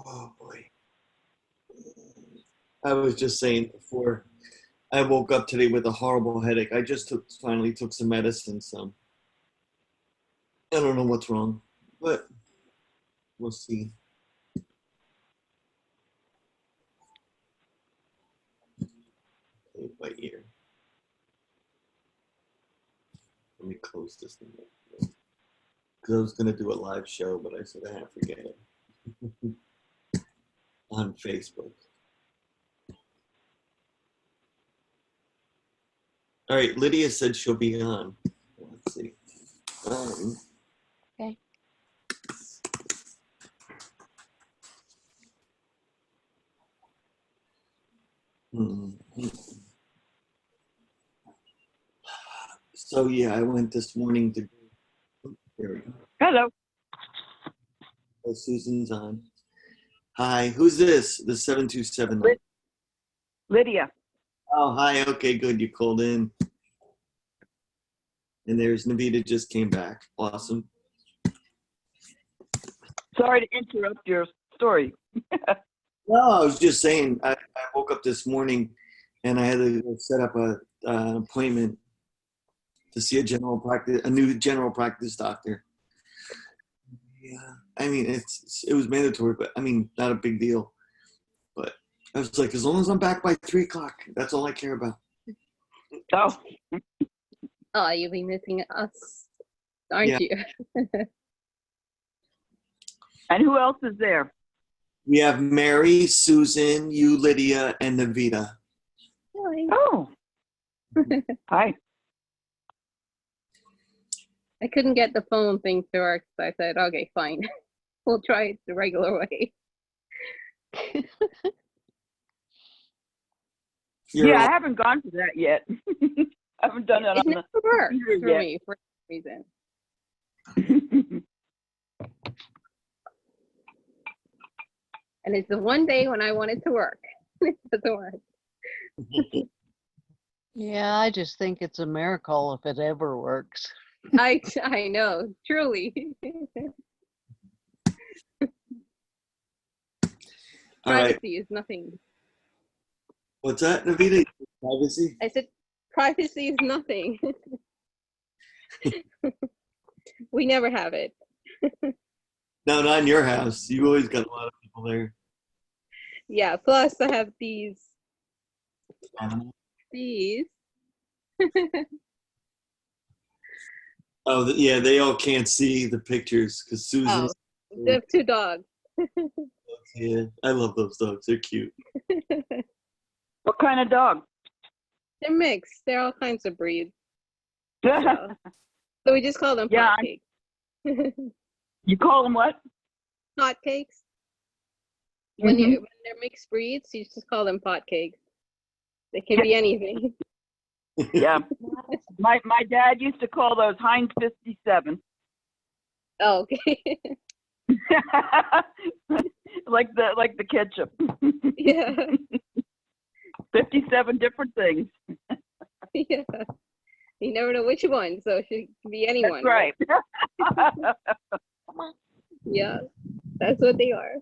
Oh boy. I was just saying before I woke up today with a horrible headache. I just finally took some medicine, so I don't know what's wrong, but we'll see. Play it by ear. Let me close this thing up. Because I was going to do a live show, but I said, forget it. On Facebook. All right, Lydia said she'll be on. Let's see. Okay. So yeah, I went this morning to. There we go. Hello. Oh, Susan's on. Hi, who's this? The 727. Lydia. Oh, hi. Okay, good. You called in. And there's Navita just came back. Awesome. Sorry to interrupt your story. No, I was just saying, I woke up this morning and I had to set up an appointment to see a new general practice doctor. Yeah, I mean, it was mandatory, but I mean, not a big deal. But I was like, as long as I'm back by 3 o'clock, that's all I care about. Oh. Oh, you'll be missing us, aren't you? And who else is there? We have Mary, Susan, you, Lydia, and Navita. Hi. Oh. Hi. I couldn't get the phone thing to work, so I said, okay, fine. We'll try it the regular way. Yeah, I haven't gone to that yet. I haven't done that It on never worked for yet. me for some reason. And it's the one day when I want it to work. It doesn't work. Yeah, I just think it's a miracle if it ever works. I know, truly. All right. Privacy is nothing. What's that, Navita? Privacy? I said, privacy is nothing. We never have it. No, not in your house. You always got a lot of people there. Yeah, plus I have these. Oh, yeah, they all can't see the pictures because Susan. Oh, they have 2 dogs. Yeah, I love those dogs. They're cute. What kind of dog? They're mixed. They're all kinds of breeds. So we just call them hotcakes. You call them what? Hotcakes. When they're mixed breeds, you just call them hotcakes. They can be anything. Yeah. My dad used to call those Heinz 57. Oh, okay. like the ketchup. Yeah. 57 different things. Yeah. You never know which one, so it should be anyone. That's right. Yeah, that's what they are.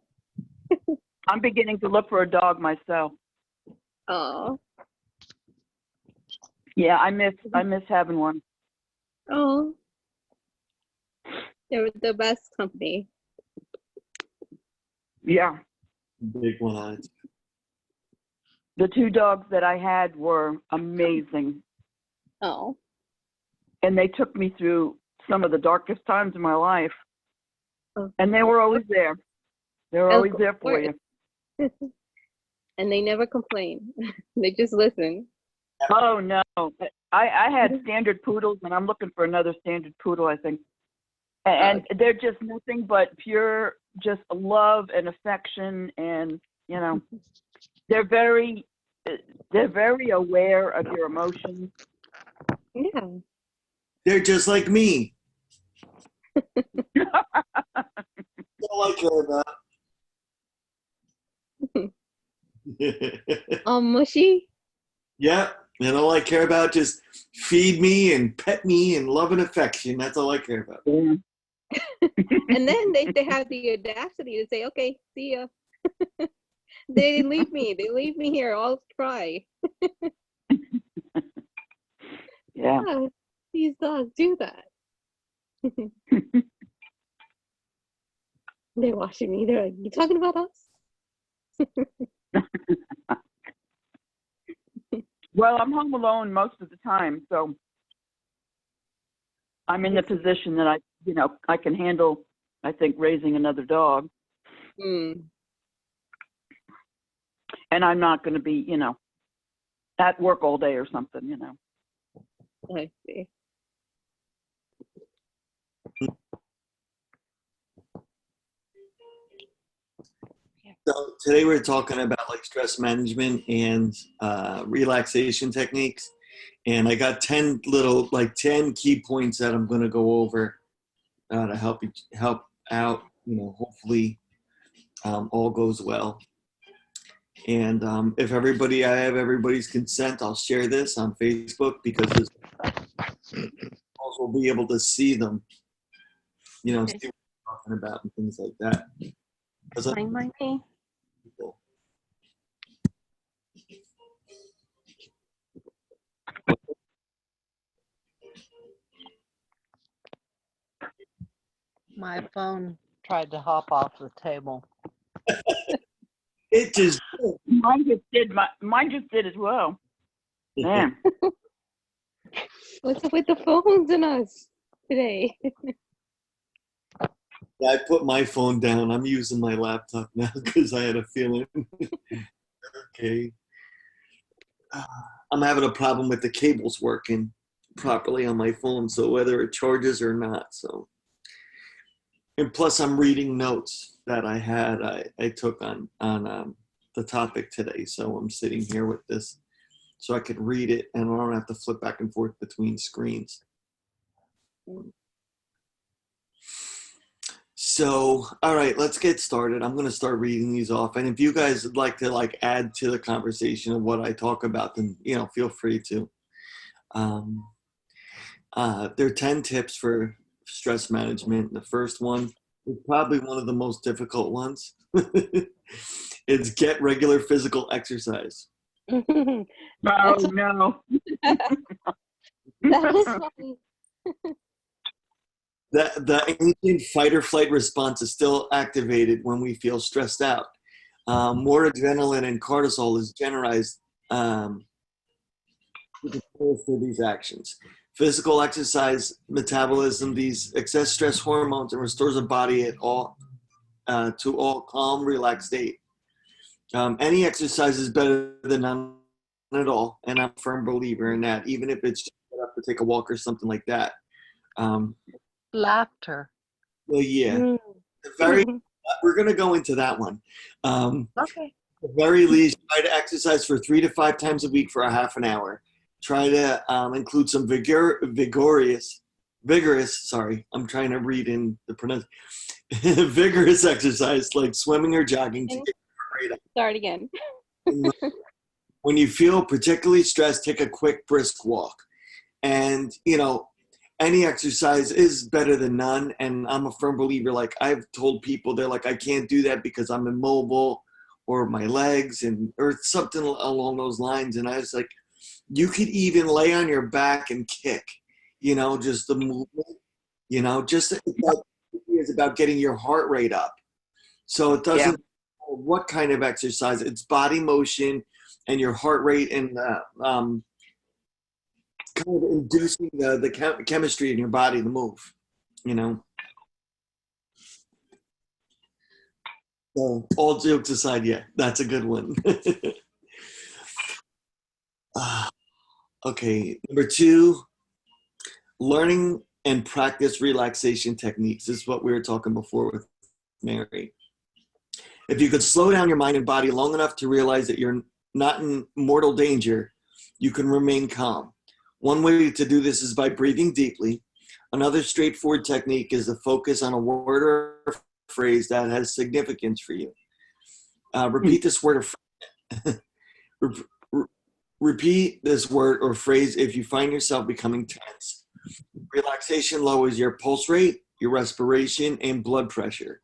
I'm beginning to look for a dog myself. Oh. Yeah, I miss having one. Oh. They're the best company. Yeah. Big one eyes. The 2 dogs that I had were amazing. Oh. And they took me through some of the darkest times of my life. Oh. And they were always there. They were always there for you. And they never complain. They just listen. Oh, no. I had standard poodles, and I'm looking for another standard poodle, I think. And they're just nothing but pure just love and affection, and, you know, they're very aware of your emotions. Yeah. They're just like me. That's all I care about. Mushy? Yeah, and all I care about just feed me and pet me and love and affection. That's all I care about. Yeah. And then they have the audacity to say, okay, see ya. They leave me. They leave me here. I'll cry. Yeah. Yeah, these dogs do that. They're watching me. They're like, "You talking about us?" Well, I'm home alone most of the time, so I'm in the position that I can handle, I think, raising another dog. Mm, And I'm not going to be, at work all day or something. I see. So today we're talking about like stress management and relaxation techniques. And I got 10 key points that I'm going to go over to help out, hopefully all goes well. And if I have everybody's consent, I'll share this on Facebook because we'll be able to see them, see what we're talking about and things like that. People. My phone tried to hop off the table. It just Mine just did. Mine just did as well. Man. What's up with the phones and us today? Yeah, I put my phone down. I'm using my laptop now because I had a feeling. Okay. I'm having a problem with the cables working properly on my phone, so whether it charges or not. So, and plus, I'm reading notes that I took on the topic today. So I'm sitting here with this, so I could read it and I don't have to flip back and forth between screens. So, all right, let's get started. I'm going to start reading these off. And if you guys would like to add to the conversation of what I talk about, then, feel free to. There are 10 tips for stress management. The first one is probably one of the most difficult ones. It's get regular physical exercise. Oh, no. That is funny. The ancient fight or flight response is still activated when we feel stressed out. More adrenaline and cortisol is generalized for these actions. Physical exercise, metabolism, these excess stress hormones, and restores the body to all calm, relaxed state. Any exercise is better than none at all, and I'm a firm believer in that, even if it's just get up to take a walk or something like that. Laughter. Well, yeah. Mm. We're going to go into that one. Okay. At the very least, try to exercise for 3 to 5 times a week for a half an hour. Try to include some vigorous, I'm trying to read in the pronunciation, vigorous exercise like swimming or jogging to get your heart rate up. Start again. When you feel particularly stressed, take a quick, brisk walk. And, any exercise is better than none. And I'm a firm believer. I've told people, they're like, I can't do that because I'm immobile or my legs or something along those lines. And I was like, you could even lay on your back and kick, just the movement, it's about getting your heart rate up. So it doesn't matter what kind of exercise, it's body motion and your heart rate and kind of inducing the chemistry in your body to move, So all jokes aside, yeah, that's a good one. Okay, number 2, learning and practice relaxation techniques. This is what we were talking before with Mary. If you could slow down your mind and body long enough to realize that you're not in mortal danger, you can remain calm. One way to do this is by breathing deeply. Another straightforward technique is to focus on a word or a phrase that has significance for you. Repeat this word or repeat this word or phrase if you find yourself becoming tense. Relaxation lowers your pulse rate, your respiration, and blood pressure.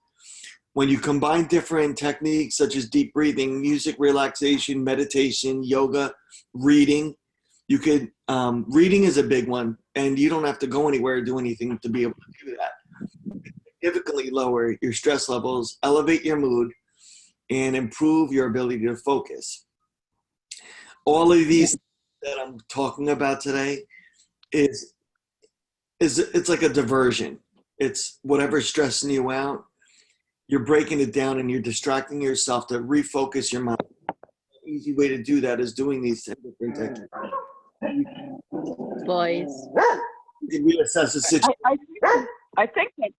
when you combine different techniques such as deep breathing, music relaxation, meditation, yoga, reading, you could, reading is a big one, and you don't have to go anywhere or do anything to be able to do that. Significantly lower your stress levels, elevate your mood, and improve your ability to focus. All of these that I'm talking about today is it's like a diversion. It's whatever's stressing you out, you're breaking it down and you're distracting yourself to refocus your mind. An easy way to do that is doing these different techniques. Boys. You can reassess the situation. I think that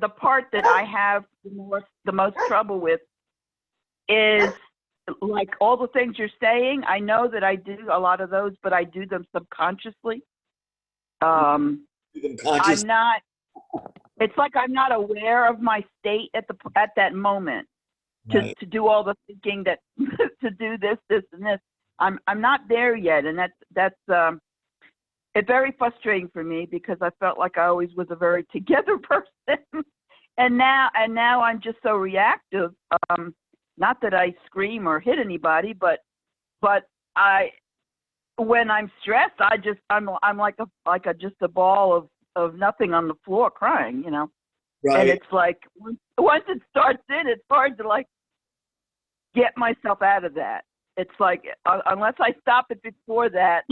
the part that I have the most trouble with is like all the things you're saying. I know that I do a lot of those, but I do them subconsciously. I'm not. It's like I'm not aware of my state at that moment to do all the thinking that to do this, and this. I'm not there yet, and that's it's very frustrating for me because I felt like I always was a very together person, and now I'm just so reactive. Not that I scream or hit anybody, but when I'm stressed, I'm like just a ball of nothing on the floor crying, you know. Right. And it's like once it starts it's hard to like get myself out of that. It's like unless I stop it before that,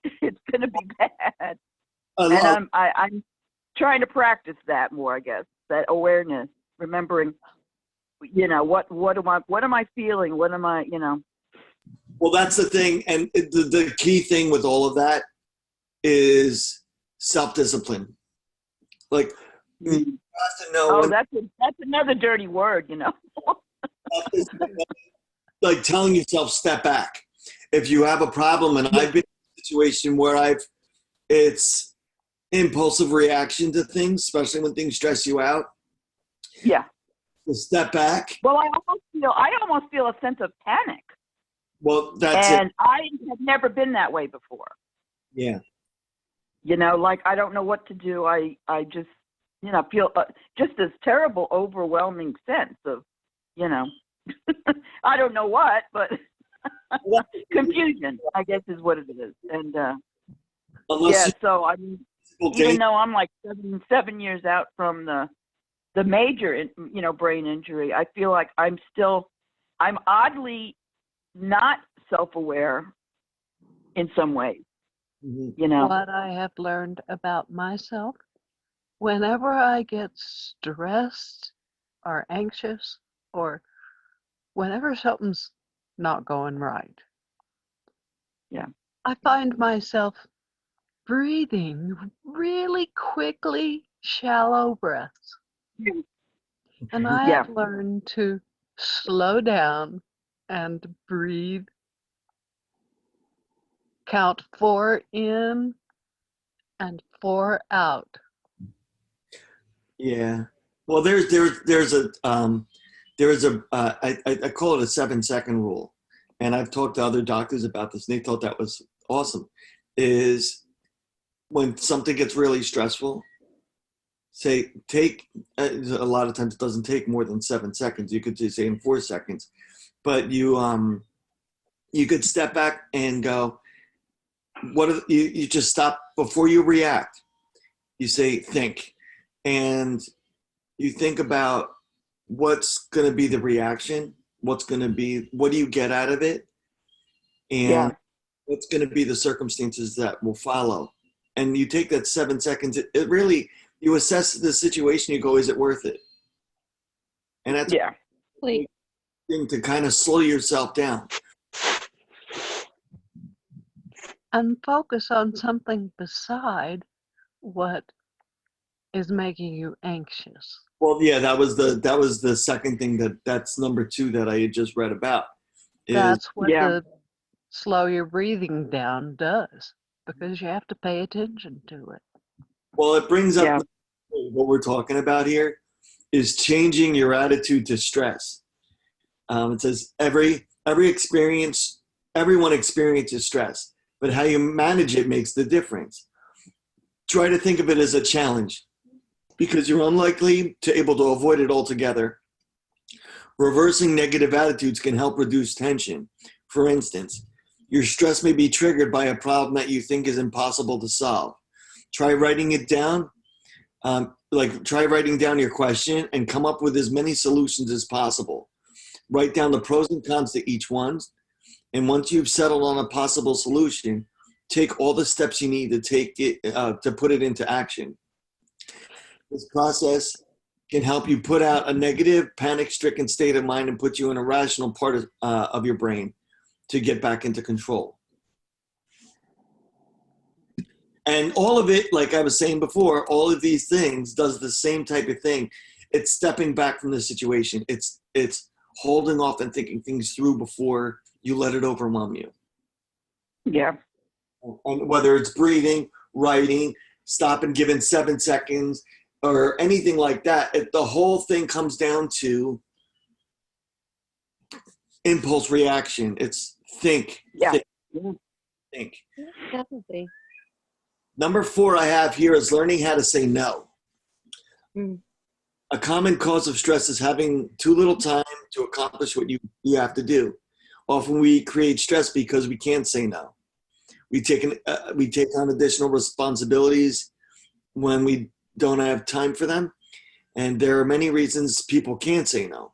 it's gonna be bad. And I'm trying to practice that more, I guess, that awareness, remembering, you know, what am I feeling? What am I, you know? Well, that's the thing, and the key thing with all of that is self-discipline. Like, you have to know. Oh, that's another dirty word, you know. Like telling yourself, step back. If you have a problem, and I've been in a situation where it's impulsive reaction to things, especially when things stress you out. Yeah. To step back. Well, I almost feel a sense of panic. Well, that's it. And I have never been that way before. Yeah. You know, like I don't know what to do. I just, you know, feel just this terrible, overwhelming sense of, you know, I don't know what, but confusion, I guess, is what it is. And so I mean, even though I'm like 7 years out from the major, you know, brain injury, I feel like I'm oddly not self-aware in some ways. Mm-hmm. You know, What I have learned about myself, whenever I get stressed or anxious or whenever something's not going right, yeah, I find myself breathing really quickly, shallow breaths. And I have learned to slow down and breathe, count 4 in and 4 out. Yeah. Well, I call it a 7-second rule, and I've talked to other doctors about this, and they thought that was awesome. Is when something gets really stressful, say a lot of times it doesn't take more than 7 seconds. You could just say in 4 seconds, but you could step back and go, you just stop before you react. You say think, and you think about what's going to be the reaction, what do you get out of it, and what's going to be the circumstances that will follow. And you take that 7 seconds, it really, you assess the situation, you go, is it worth it? And that's a thing to kind of slow yourself down. And focus on something beside what is making you anxious. Well, yeah, that was the second thing that's number 2 that I had just read about. That's what the slow your breathing down does, because you have to pay attention to it. Well, it brings up what we're talking about here is changing your attitude to stress. It says everyone experiences stress, but how you manage it makes the difference. Try to think of it as a challenge. because you're unlikely to able to avoid it altogether. Reversing negative attitudes can help reduce tension. For instance, your stress may be triggered by a problem that you think is impossible to solve. Try writing it down. Try writing down your question and come up with as many solutions as possible. Write down the pros and cons to each one. And once you've settled on a possible solution, take all the steps you need to take it to put it into action. This process can help you put out a negative, panic-stricken state of mind and put you in a rational part of your brain to get back into control. And all of it, like I was saying before, all of these things does the same type of thing. It's stepping back from the situation. It's holding off and thinking things through before you let it overwhelm you. Yeah. And whether it's breathing, writing, stop and give in 7 seconds, or anything like that, the whole thing comes down to impulse reaction. It's think. Yeah. Think. Definitely. Number 4 I have here is learning how to say no. A common cause of stress is having too little time to accomplish what you have to do. Often we create stress because we can't say no. We take on additional responsibilities when we don't have time for them. And there are many reasons people can't say no.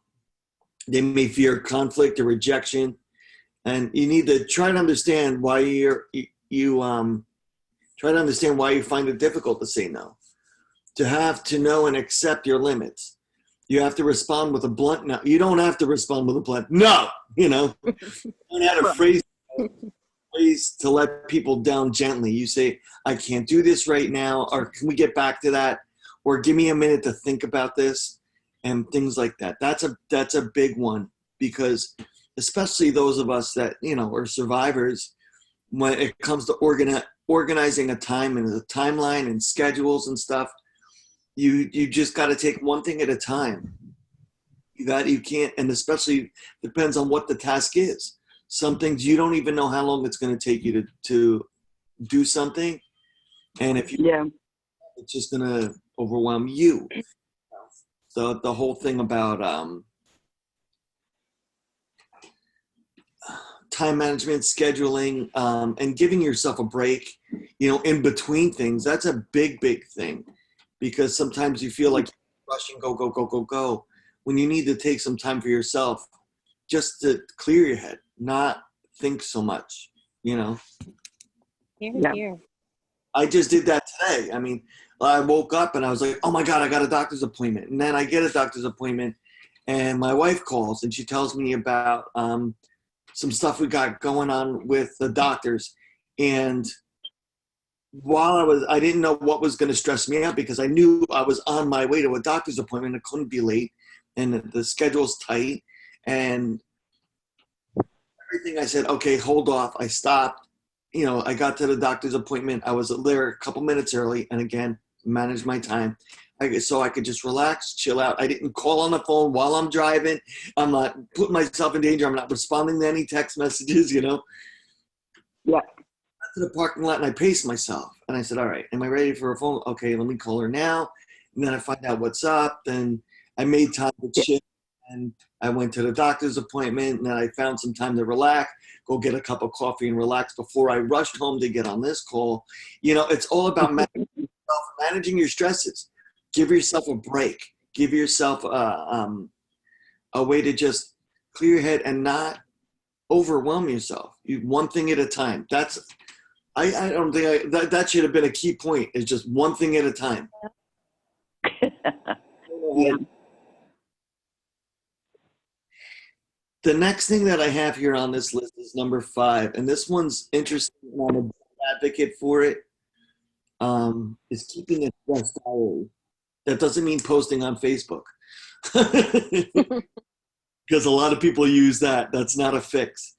They may fear conflict or rejection. And you need to try to understand why try to understand why you find it difficult to say no. To have to know and accept your limits. You have to respond with a blunt no. You don't have to respond with a blunt no, you know. You don't have a phrase to let people down gently. You say, I can't do this right now, or can we get back to that? Or give me a minute to think about this, and things like that. That's a big one, because especially those of us that, you know, are survivors, when it comes to organizing a time and a timeline and schedules and stuff, you just got to take one thing at a time. You can't, and especially depends on what the task is. Some things you don't even know how long it's going to take you to do something, and if it's just going to overwhelm you. So the whole thing about time management, scheduling, and giving yourself a break, you know, in between things, that's a big thing, because sometimes you feel like you're rushing, go, when you need to take some time for yourself just to clear your head, not think so much, you know. Here. I just did that today. I mean, I woke up and I was like, oh my God, I got a doctor's appointment. And then I get a doctor's appointment and my wife calls and she tells me about some stuff we got going on with the doctors. And while I didn't know what was going to stress me out, because I knew I was on my way to a doctor's appointment. I couldn't be late and the schedule's tight. And everything I said, okay, hold off. I stopped. You know, I got to the doctor's appointment. I was there a couple minutes early, and again, managed my time. So I could just relax, chill out. I didn't call on the phone while I'm driving. I'm not putting myself in danger. I'm not responding to any text messages, you know. Yeah. I got to the parking lot and I paced myself. And I said, all right, am I ready for a phone? Okay, let me call her now. And then I find out what's up. Then I made time to chill. And I went to the doctor's appointment, and then I found some time to relax, go get a cup of coffee and relax before I rushed home to get on this call. You know, it's all about managing your stresses. Give yourself a break. Give yourself a way to just clear your head and not overwhelm yourself. One thing at a time. I don't think that should have been a key point, is just one thing at a time. Yeah. The next thing that I have here on this list is number 5, and this one's interesting, and I'm a big advocate for it, is keeping a stress diary. That doesn't mean posting on Facebook, because a lot of people use that. That's not a fix.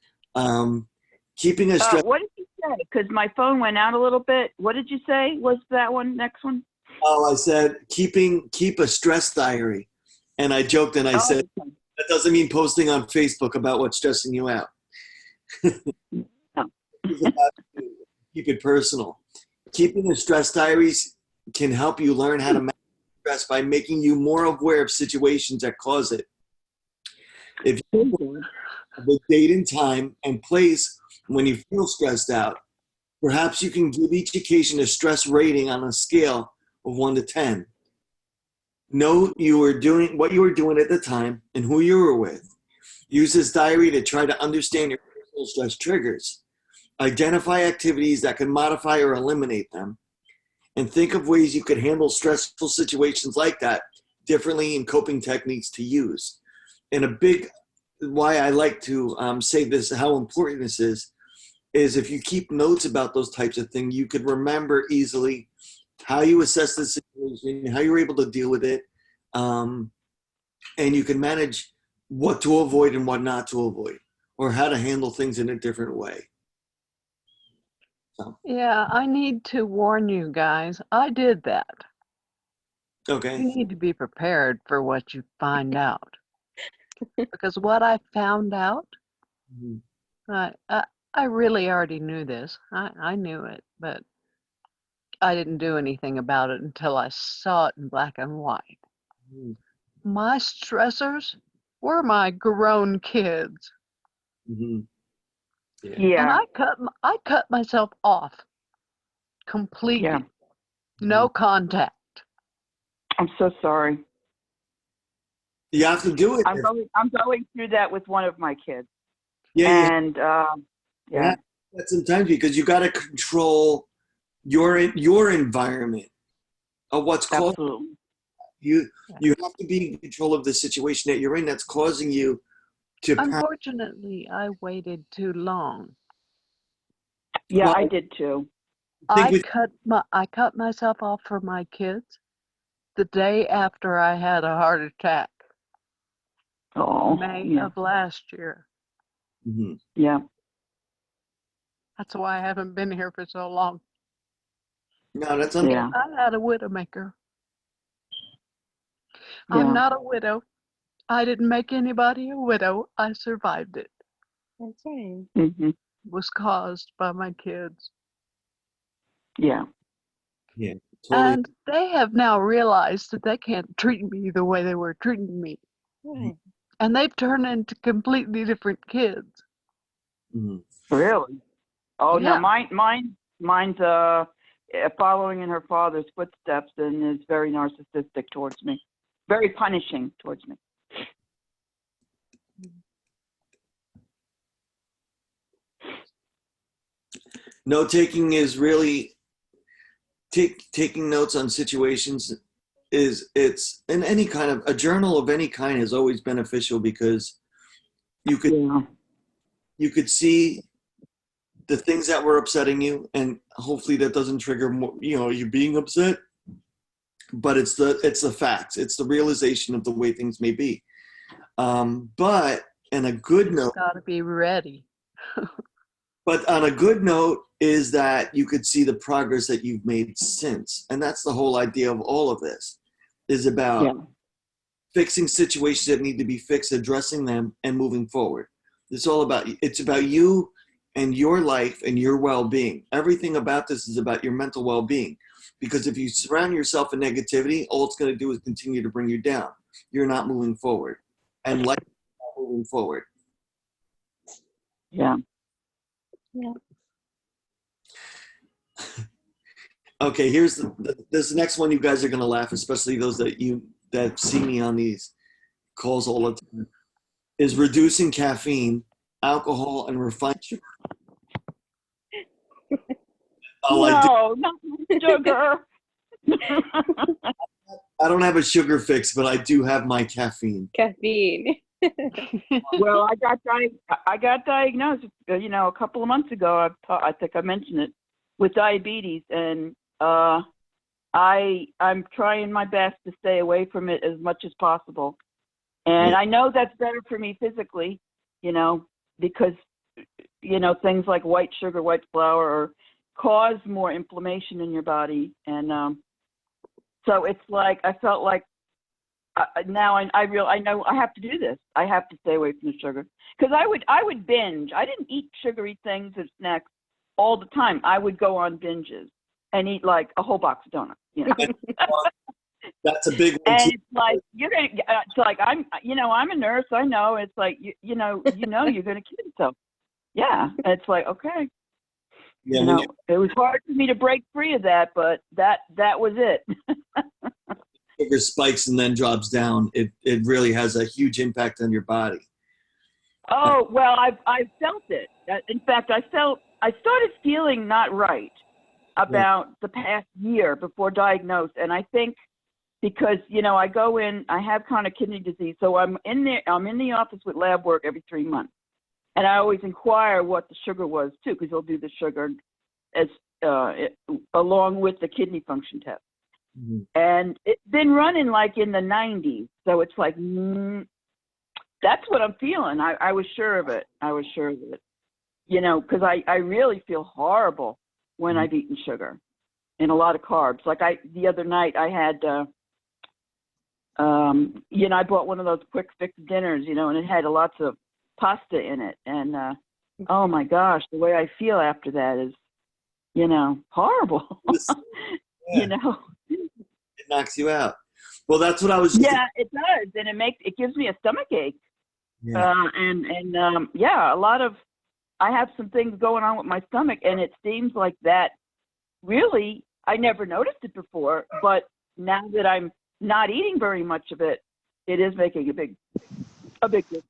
Keeping a stress. What did you say? Because my phone went out a little bit. What did you say? Was that one next one? Oh, I said keep a stress diary, and I joked and I said, that doesn't mean posting on Facebook about what's stressing you out. Keep it personal. Keeping the stress diaries can help you learn how to manage stress by making you more aware of situations that cause it. If you have a date and time and place when you feel stressed out, perhaps you can give each occasion a stress rating on a scale of 1 to 10. Know you were doing what you were doing at the time and who you were with. Use this diary to try to understand your personal stress triggers. Identify activities that can modify or eliminate them. And think of ways you could handle stressful situations like that differently and coping techniques to use. And a big why I like to say this, how important this is if you keep notes about those types of things, you could remember easily how you assess the situation, how you're able to deal with it, and you can manage what to avoid and what not to avoid, or how to handle things in a different way. So, Yeah, I need to warn you guys. I did that. okay. You need to be prepared for what you find out. Because what I found out, Mhm. I really already knew this. I knew it, but I didn't do anything about it until I saw it in black and white. Mhm. My stressors were my grown kids. Mhm. Yeah. And Yeah. I cut myself off completely. Yeah. No contact. I'm so sorry. You have to do it. I'm going through that with one of my kids. Yeah, And yeah. Sometimes because you got to control your environment of what's causing absolutely. you. You have to be in control of the situation that you're in that's causing you to. Unfortunately, I waited too long. Yeah, Well, I did too. think I cut myself off for my kids the day after I had a heart attack, Oh, May yeah. of last year. Mhm. Yeah. That's why I haven't been here for so long. No, that's Yeah. I'm not a widowmaker. Yeah. I'm not a widow. I didn't make anybody a widow. I survived it. That's right. Mm-hmm. It was caused by my kids. Yeah. Yeah, totally. And they have now realized that they can't treat me the way they were treating me. Right. And they've turned into completely different kids. Mhm. Really? Oh, Yeah. no, mine's following in her father's footsteps and is very narcissistic towards me, very punishing towards me. Note taking is really taking notes on situations it's in any kind of a journal of any kind is always beneficial because you could see the things that were upsetting you and hopefully that doesn't trigger more, you being upset, but it's the facts, it's the realization of the way things may be, but on a good note, Got to be ready. but on a good note is that you could see the progress that you've made since, and that's the whole idea of all of this is about fixing situations that need to be fixed, addressing them, and moving forward. It's about you and your life and your well-being. Everything about this is about your mental well-being, because if you surround yourself with negativity, all it's going to do is continue to bring you down. You're not moving forward, and life is not moving forward. Yeah. Yeah. Okay, here's this next one. You guys are going to laugh, especially those that see me on these calls all the time, is reducing caffeine, alcohol, and refined sugar. No, not sugar. I don't have a sugar fix, but I do have my caffeine. Caffeine. Well, I got diagnosed, a couple of months ago. I think I mentioned it, with diabetes, and I'm trying my best to stay away from it as much as possible. And I know that's better for me physically, because things like white sugar, white flour cause more inflammation in your body, and so it's like I felt like now I know I have to do this. I have to stay away from the sugar, because I would binge. I didn't eat sugary things as snacks all the time. I would go on binges and eat like a whole box of donuts. That's a big one And too. it's like you're gonna. It's like I'm a nurse. I know. It's like you're gonna kill yourself. Yeah. It's like okay. Yeah, when It was hard for me to break free of that, but that was it. sugar spikes and then drops down, it really has a huge impact on your body. Oh well, I felt it. In fact, I started feeling not right about the past year before diagnosed, and I think because I go in, I have chronic kidney disease, so I'm in the office with lab work every 3 months, and I always inquire what the sugar was too, because they'll do the sugar as along with the kidney function test. Mm-hmm. And it's been running like in the 90s. So it's like, that's what I'm feeling. I was sure of it. Because I really feel horrible when I've eaten sugar and a lot of carbs. Like the other night I had, I bought one of those quick fix dinners, and it had lots of pasta in it. And, oh my gosh, the way I feel after that is, horrible. Yeah. It knocks you out. Well, that's what I was. Yeah, it does, and it gives me a stomach ache. Yeah. A lot of I have some things going on with my stomach, and it seems like that. Really, I never noticed it before, but now that I'm not eating very much of it, it is making a big difference.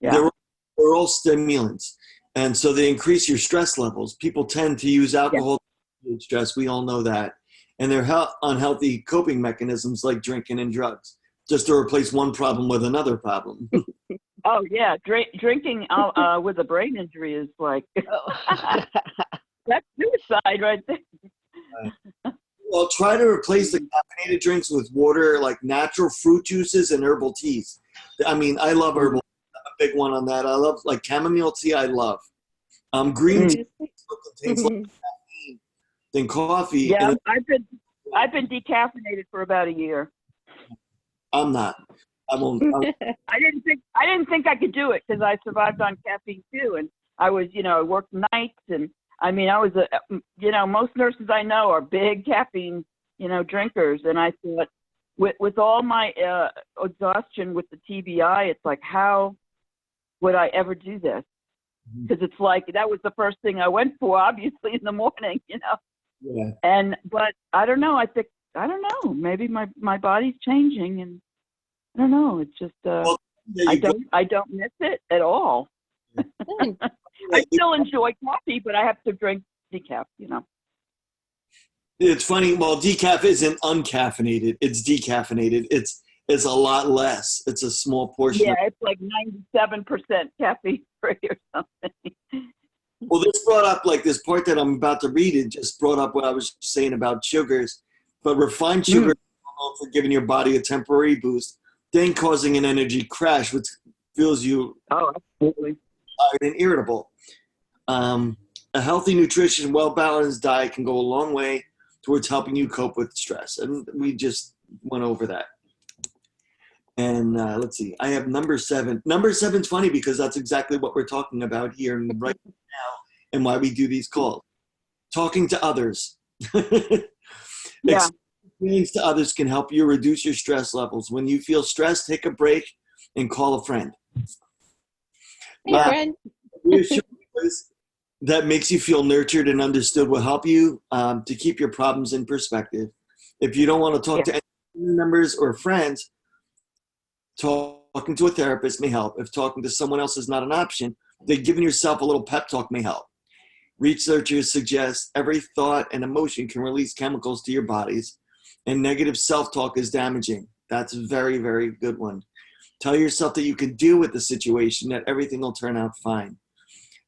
Yeah, They're all stimulants, and so they increase your stress levels. People tend to use alcohol to reduce stress. We all know that. And they're unhealthy coping mechanisms like drinking and drugs, just to replace one problem with another problem. Oh yeah, drinking with a brain injury is like that's suicide right there. Well, try to replace the caffeinated drinks with water, like natural fruit juices and herbal teas. I mean, I love herbal. I'm a big one on that. I love like chamomile tea. I love green tea contains less caffeine than coffee. Yeah, I've been decaffeinated for about a year. I'm not. I won't. I didn't think I could do it because I survived on caffeine too, and I was, I worked nights, and I mean, I was most nurses I know are big caffeine, drinkers, and I thought, with all my exhaustion with the TBI, it's like, how would I ever do this? Because it's like that was the first thing I went for, obviously in the morning, Yeah. But I don't know. I don't know. Maybe my body's changing, and I don't know. It's just I don't miss it at all. I still enjoy coffee, but I have to drink decaf. It's funny. Well, decaf isn't uncaffeinated. It's decaffeinated. It's a lot less. It's a small portion. Yeah, it's like 97% caffeine free or something. Well, this brought up like this part that I'm about to read. It just brought up what I was saying about sugars, but refined sugar for giving your body a temporary boost, then causing an energy crash, which feels you absolutely tired and irritable. A healthy nutrition, well-balanced diet can go a long way towards helping you cope with stress, and we just went over that. And let's see, I have number 7. Number 7's funny because that's exactly what we're talking about here right now and why we do these calls. Talking to others. Yeah. Feelings to others can help you reduce your stress levels. When you feel stressed, take a break and call a friend. Hey, friend. That makes you feel nurtured and understood will help you to keep your problems in perspective. If you don't want to talk to any family members or friends, talking to a therapist may help. If talking to someone else is not an option, then giving yourself a little pep talk may help. Researchers suggest every thought and emotion can release chemicals to your bodies, and negative self-talk is damaging. That's a very, very good one. Tell yourself that you can deal with the situation, that everything will turn out fine.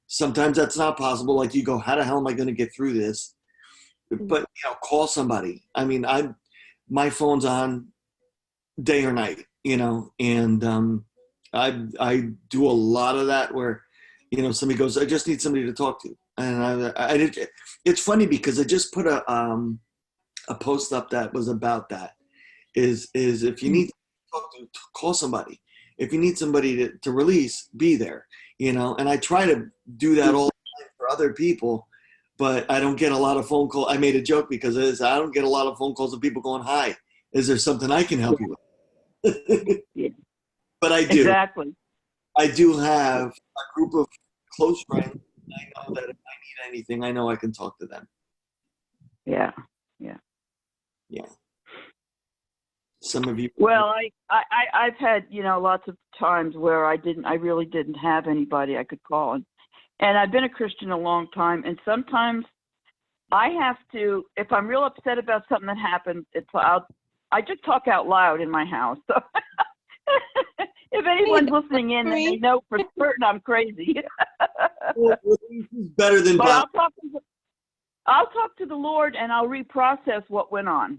Sometimes that's not possible. Like you go, how the hell am I going to get through this? But call somebody. I mean, my phone's on day or night, and I do a lot of that where, somebody goes, I just need somebody to talk to. And it's funny because I just put a post up that was about that is if you need to talk to, call somebody. If you need somebody to release, be there, and I try to do that all the time for other people, but I don't get a lot of phone calls. I made a joke because I don't get a lot of phone calls of people going, hi, Is there something I can help you with? Yeah. But I do. Exactly. I do have a group of close friends. I know that if I need anything, I know I can talk to them. Yeah. Yeah. Some of you. Well, I've had, lots of times where I really didn't have anybody I could call. And I've been a Christian a long time. And sometimes I have to, if I'm real upset about something that happened, I just talk out loud in my house. So if anyone's listening in, then they know for certain I'm crazy. Well, this is better than But Bob. I'll talk to the Lord and I'll reprocess what went on.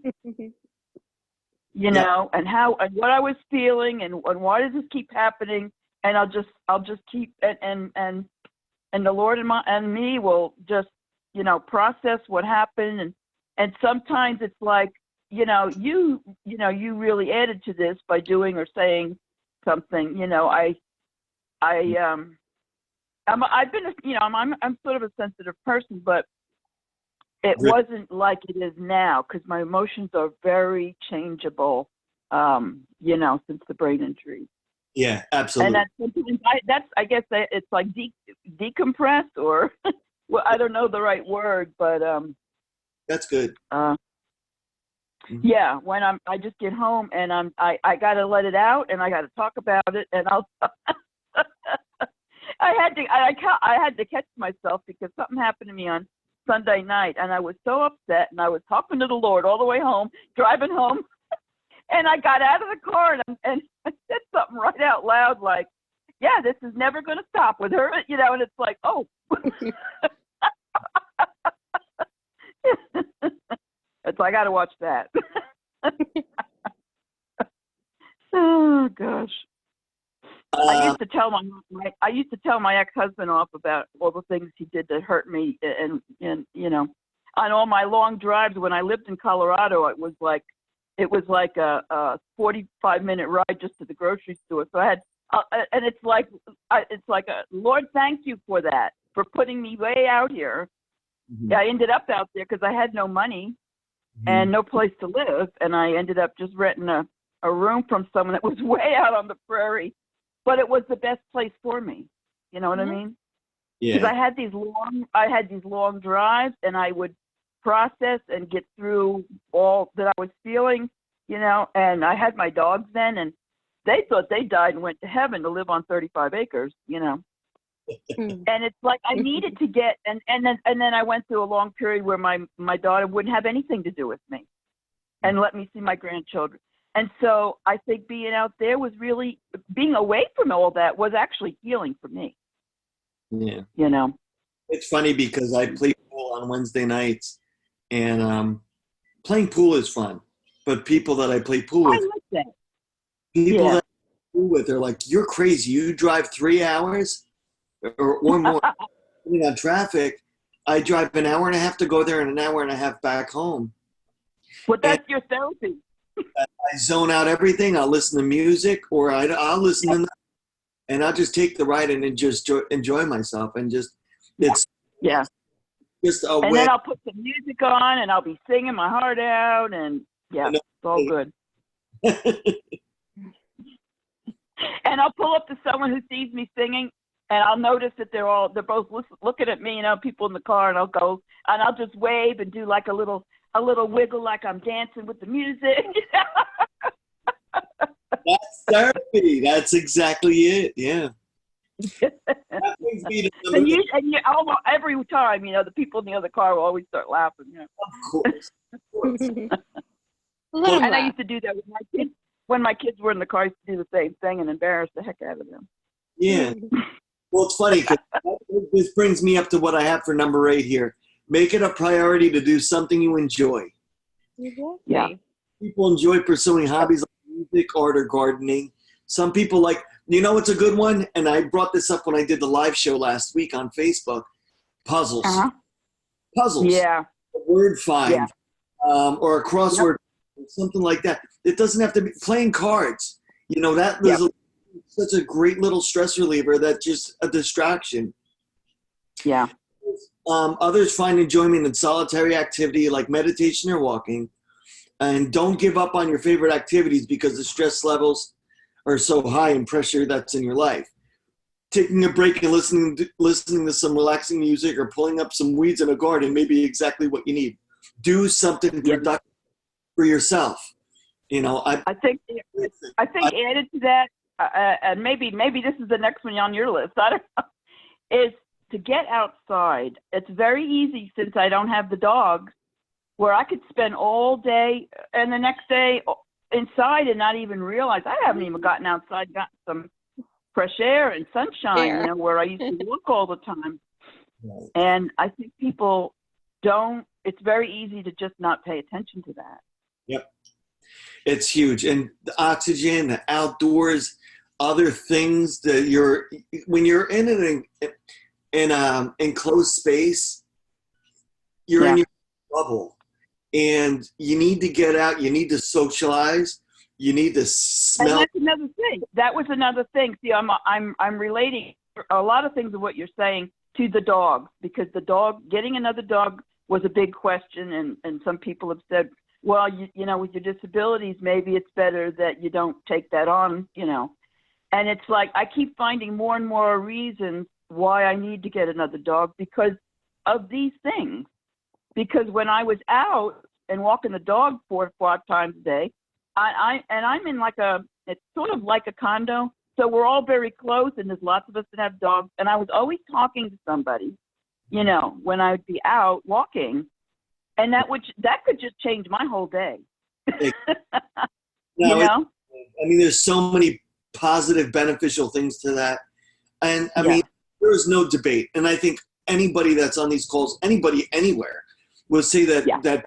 Yeah. And what I was feeling and why does this keep happening? And I'll just keep and the Lord and me will just, process what happened. And sometimes it's like, you really added to this by doing or saying something. I've been, I'm sort of a sensitive person, but it wasn't like it is now because my emotions are very changeable, since the brain injury. Yeah, absolutely. And I guess it's like decompress or, well, I don't know the right word, but that's good. Yeah, when I just get home and I got to let it out and I got to talk about it and I'll. I had to catch myself because something happened to me on Sunday night and I was so upset and I was talking to the Lord all the way home, driving home, and I got out of the car and I said something right out loud like, "Yeah, this is never going to stop with her," and it's like, oh. It's I got to watch that. Oh gosh. I used to tell my ex-husband off about all the things he did that hurt me, and on all my long drives when I lived in Colorado, it was like a 45-minute ride just to the grocery store. So I had, and it's like a Lord, thank you for that, for putting me way out here. Mm-hmm. I ended up out there because I had no money and no place to live, and I ended up just renting a room from someone that was way out on the prairie. But it was the best place for me. You know what I mean? Yeah. Because I had these long drives, and I would process and get through all that I was feeling, and I had my dogs then, and they thought they died and went to heaven to live on 35 acres, And it's like I needed to get, and then I went through a long period where my daughter wouldn't have anything to do with me and let me see my grandchildren. And so I think being out there was really, being away from all that was actually healing for me. Yeah. It's funny because I play pool on Wednesday nights, and playing pool is fun. But people that I play pool with, that I play pool with, they're like, "You're crazy. You drive 3 hours or more depending on traffic. I drive an hour and a half to go there and an hour and a half back home." Well, that's your therapy. I zone out everything. I'll listen to music, or I'll listen to, and I'll just take the ride and just enjoy myself, and just it's just a and way. Then I'll put some music on, and I'll be singing my heart out, and it's all good. And I'll pull up to someone who sees me singing, and I'll notice that they're both looking at me, people in the car, and I'll just wave and do like a little wiggle like I'm dancing with the music. That's therapy. That's exactly it. Yeah. That brings me to almost every time, the people in the other car will always start laughing. Of course. And I used to do that with my kids. When my kids were in the car, I used to do the same thing and embarrass the heck out of them. Yeah. Well, it's funny because this brings me up to what I have for number 8 here. Make it a priority to do something you enjoy. Yeah. People enjoy pursuing hobbies like music, art, or gardening. Some people like, it's a good one, and I brought this up when I did the live show last week on Facebook, puzzles. Puzzles. Yeah. A word find, or a crossword, something like that. It doesn't have to be playing cards. That was such a great little stress reliever that's just a distraction. Yeah. Others find enjoyment in solitary activity like meditation or walking. And don't give up on your favorite activities because the stress levels are so high and pressure that's in your life. Taking a break and listening to some relaxing music or pulling up some weeds in a garden may be exactly what you need. Do something productive for yourself. You know, I think added to that, and maybe this is the next one on your list, I don't know, is to get outside. It's very easy since I don't have the dog, where I could spend all day and the next day inside and not even realize I haven't even gotten outside, gotten some fresh air and sunshine, you know, where I used to walk all the time. Right. And I think people don't, it's very easy to just not pay attention to that. Yep. It's huge. And the oxygen, the outdoors, other things that when you're in an enclosed space, you're in your bubble, and you need to get out. You need to socialize. You need to smell. And that's another thing. That was another thing. See, I'm relating a lot of things of what you're saying to the dog, because the dog, getting another dog was a big question, and some people have said, well, you know, with your disabilities, maybe it's better that you don't take that on, you know. And it's like I keep finding more and more reasons why I need to get another dog because of these things. Because when I was out and walking the dog 4 to 5 times a day, I'm in it's sort of like a condo. So we're all very close, and there's lots of us that have dogs. And I was always talking to somebody, you know, when I would be out walking, and that could just change my whole day. You know? I mean, there's so many positive, beneficial things to that. And I mean, there's no debate. And I think anybody that's on these calls, anybody anywhere, will say that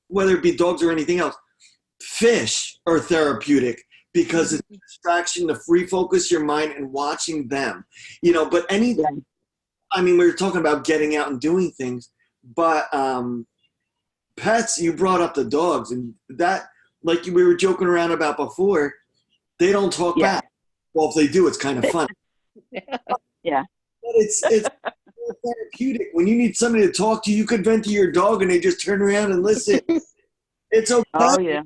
whether it be dogs or anything else, fish are therapeutic because it's a distraction to free focus your mind and watching them, you know. But I mean, we were talking about getting out and doing things, but pets, you brought up the dogs, and that, like we were joking around about before, they don't talk back. Well, if they do, it's kind of fun. Yeah. But it's therapeutic. When you need somebody to talk to, you could vent to your dog and they just turn around and listen. It's okay. Oh, yeah.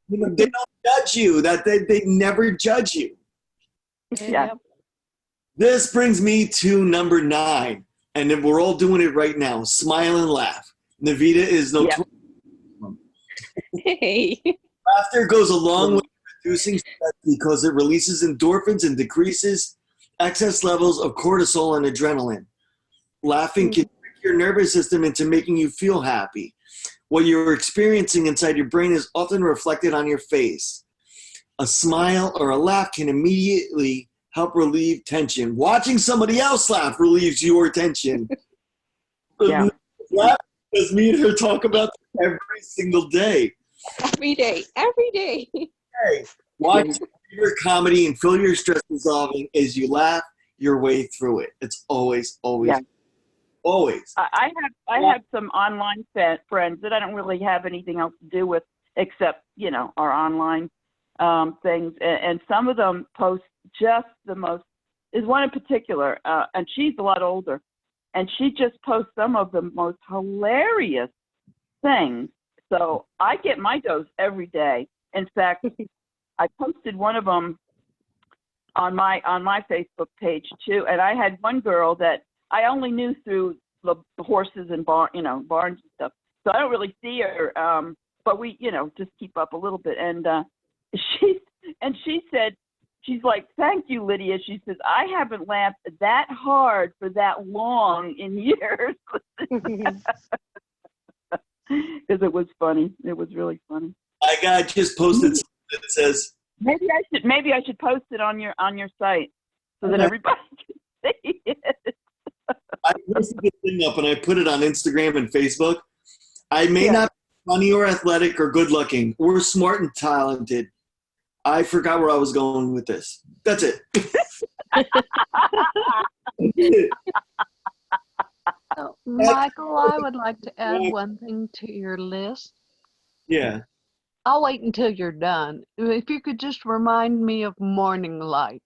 You know, they don't judge you. That they never judge you. Yeah. This brings me to number 9, and then we're all doing it right now. Smile and laugh. Navita is notorious. Hey. Laughter goes a long way in reducing stress because it releases endorphins and decreases excess levels of cortisol and adrenaline. Laughing can trick your nervous system into making you feel happy. What you're experiencing inside your brain is often reflected on your face. A smile or a laugh can immediately help relieve tension. Watching somebody else laugh relieves your tension. Yeah. Because me and her talk about this every single day. Every day. Hey, watch your favorite comedy and feel your stress dissolving as you laugh your way through it. It's always. Always. I have some online friends that I don't really have anything else to do with except, you know, our online things. And some of them post just the most, is one in particular, and she's a lot older, and she just posts some of the most hilarious things. So I get my dose every day. In fact, I posted one of them on my Facebook page too. And I had one girl that I only knew through the horses and barns and stuff. So I don't really see her, but we, you know, just keep up a little bit. And she said, she's like, "Thank you, Lydia." She says, "I haven't laughed that hard for that long in years." Because it was funny. It was really funny. I just posted something that says, maybe I should post it on your site so that everybody can see it. I posted this thing up and I put it on Instagram and Facebook. I may not be funny or athletic or good looking or smart and talented. I forgot where I was going with this. That's it. So, Michael, I would like to add one thing to your list. Yeah. I'll wait until you're done. If you could just remind me of morning light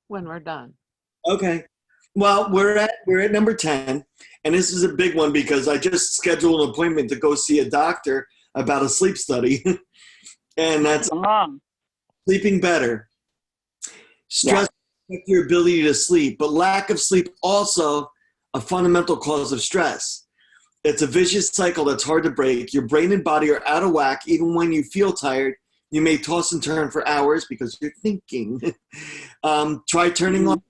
when we're done. Okay. Well, we're at number 10, and this is a big one because I just scheduled an appointment to go see a doctor about a sleep study, and that's Uh-huh. sleeping better. Stress affects your ability to sleep, but lack of sleep also a fundamental cause of stress. It's a vicious cycle that's hard to break. Your brain and body are out of whack. Even when you feel tired, you may toss and turn for hours because you're thinking. Try turning on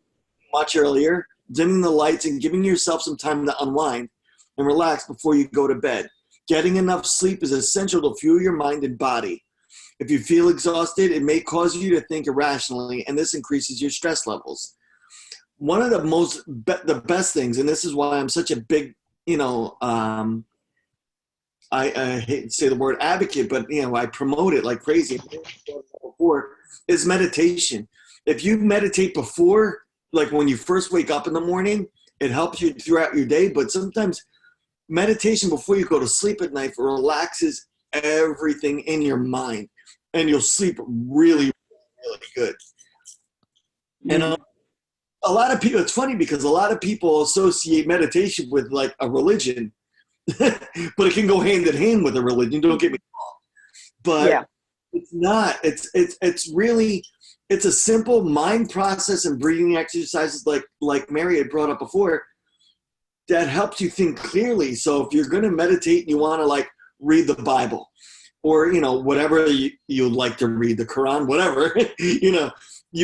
much earlier, dimming the lights, and giving yourself some time to unwind and relax before you go to bed. Getting enough sleep is essential to fuel your mind and body. If you feel exhausted, it may cause you to think irrationally, and this increases your stress levels. One of the best things, and this is why I'm such a big, I hate to say the word advocate, but I promote it like crazy. Before is meditation. If you meditate before, like when you first wake up in the morning, it helps you throughout your day. But sometimes meditation before you go to sleep at night relaxes everything in your mind, and you'll sleep really, really good. And a lot of people, it's funny because a lot of people associate meditation with like a religion, but it can go hand in hand with a religion. Don't get me wrong, but it's not. It's really, it's a simple mind process and breathing exercises like Mary had brought up before that helps you think clearly. So if you're going to meditate and you want to like read the Bible or, whatever you like to read, the Quran, whatever, you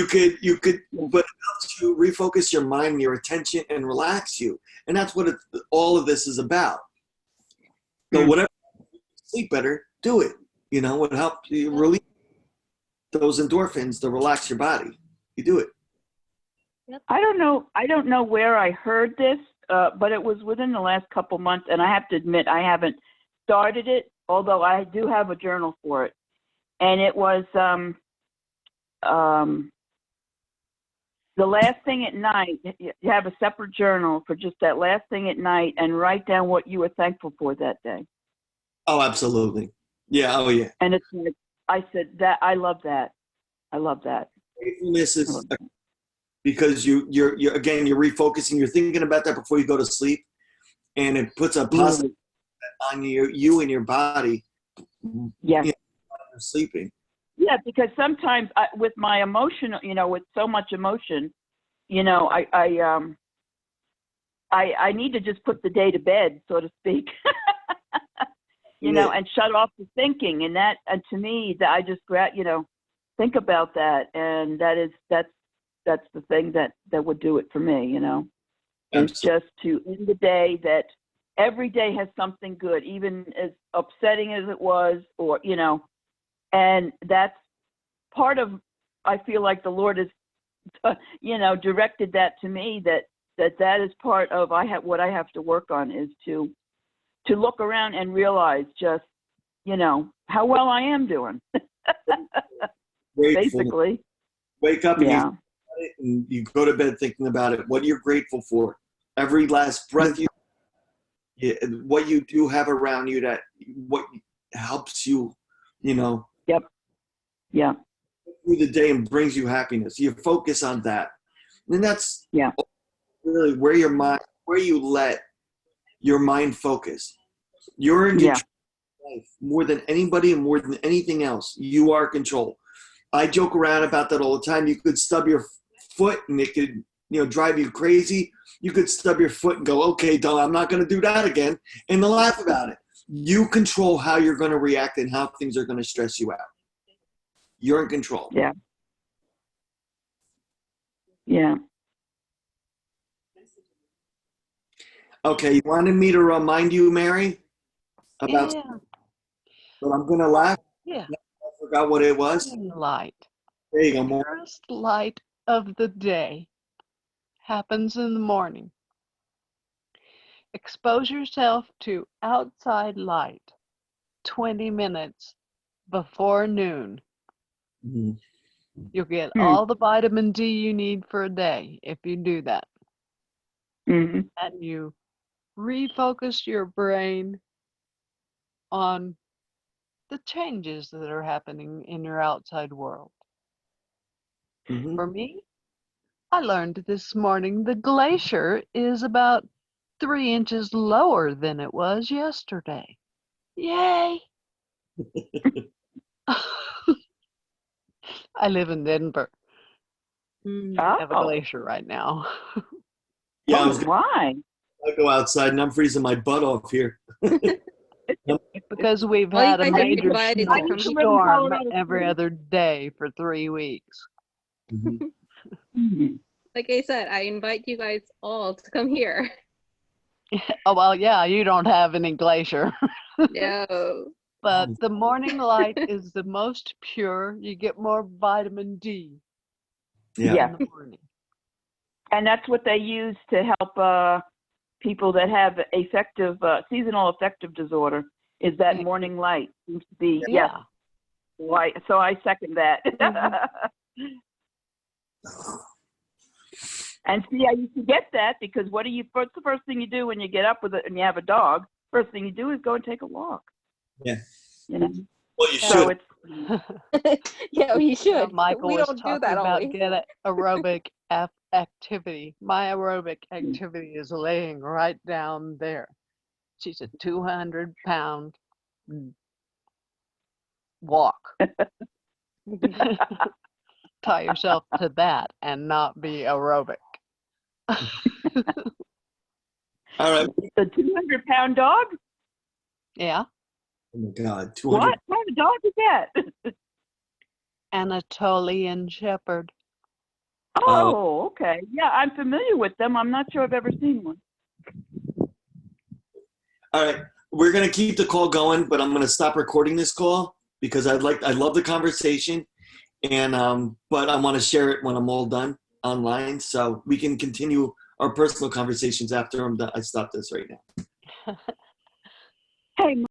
could, but it helps you refocus your mind and your attention and relax you. And that's what all of this is about. So whatever, sleep better, do it. Would help you release those endorphins to relax your body. You do it. I don't know where I heard this, but it was within the last couple months, and I have to admit I haven't started it, although I do have a journal for it. And it was the last thing at night. You have a separate journal for just that last thing at night, and write down what you were thankful for that day. Oh, absolutely. Yeah. Oh, yeah. And it's like, I said that I love that. I love that. Gratefulness is because you're refocusing. You're thinking about that before you go to sleep, and it puts a positive on you and your body. Yeah. You're sleeping. Yeah, because sometimes with my emotion, with so much emotion, I need to just put the day to bed, so to speak. And shut off the thinking, and to me, that I just think about that, and that's the thing that would do it for me, It's just to end the day that every day has something good, even as upsetting as it was, or and that's part of, I feel like the Lord has, directed that to me, that is part of what I have to work on, is to look around and realize just, how well I am doing. Basically. Wake up and you go to bed thinking about it. What you're grateful for. Every last breath what you do have around you, what helps you, Yep. Yeah. through the day and brings you happiness. You focus on that. And that's really where you let your mind focus. You're in control of life more than anybody and more than anything else. You are control. I joke around about that all the time. You could stub your foot and it could, drive you crazy. You could stub your foot and go, okay, Don, I'm not going to do that again, and laugh about it. You control how you're going to react and how things are going to stress you out. You're in control. Yeah. Yeah. Okay, you wanted me to remind you, Mary, about but I'm going to laugh. Yeah. I forgot what it was. Light. There you go, The Mary. first light of the day happens in the morning. Expose yourself to outside light 20 minutes before noon. Mm-hmm. You'll get all the vitamin D you need for a day if you do that. Mm-hmm. And you refocus your brain on the changes that are happening in your outside world. Mm-hmm. For me, I learned this morning the glacier is about 3 inches lower than it was yesterday. Yay! I live in Denver. Mm. I have a Oh, glacier right now. Yeah, I oh, was going why? to go outside and I'm freezing my butt off here. Because we've All you had a guys are major invited to I come used to here. live in storm Colorado every too. other day for 3 weeks. Mhm. Mhm. Like I said, I invite you guys all to come here. Oh, well, yeah, you don't have any glacier. No. But the morning light is the most pure. You get more vitamin D Yeah. Yeah. in the morning. And that's what they use to help people that have affective seasonal affective disorder. Is that Mhm. morning light seems to be Yeah. yes. Why? So I second that. And see, I used to get that because what's the first thing you do when you get up with it and you have a dog? First thing you do is go and take a walk. Yeah. You know. Well, you So should. it's Yeah, you You know, should. Michael We was don't do talking that about always. get aerobic activity. My aerobic activity is laying right down there. She's a 200-pound walk. Tie yourself to that and not be aerobic. All right. the 200-pound dog. Yeah, Oh my God, 200. What kind of dog is that? Anatolian Shepherd. Oh, okay. Yeah, I'm familiar with them. I'm not sure I've ever seen one. All right. We're going to keep the call going, but I'm going to stop recording this call because I love the conversation, and but I want to share it when I'm all done online, so we can continue our personal conversations after I stop this right now. Hey,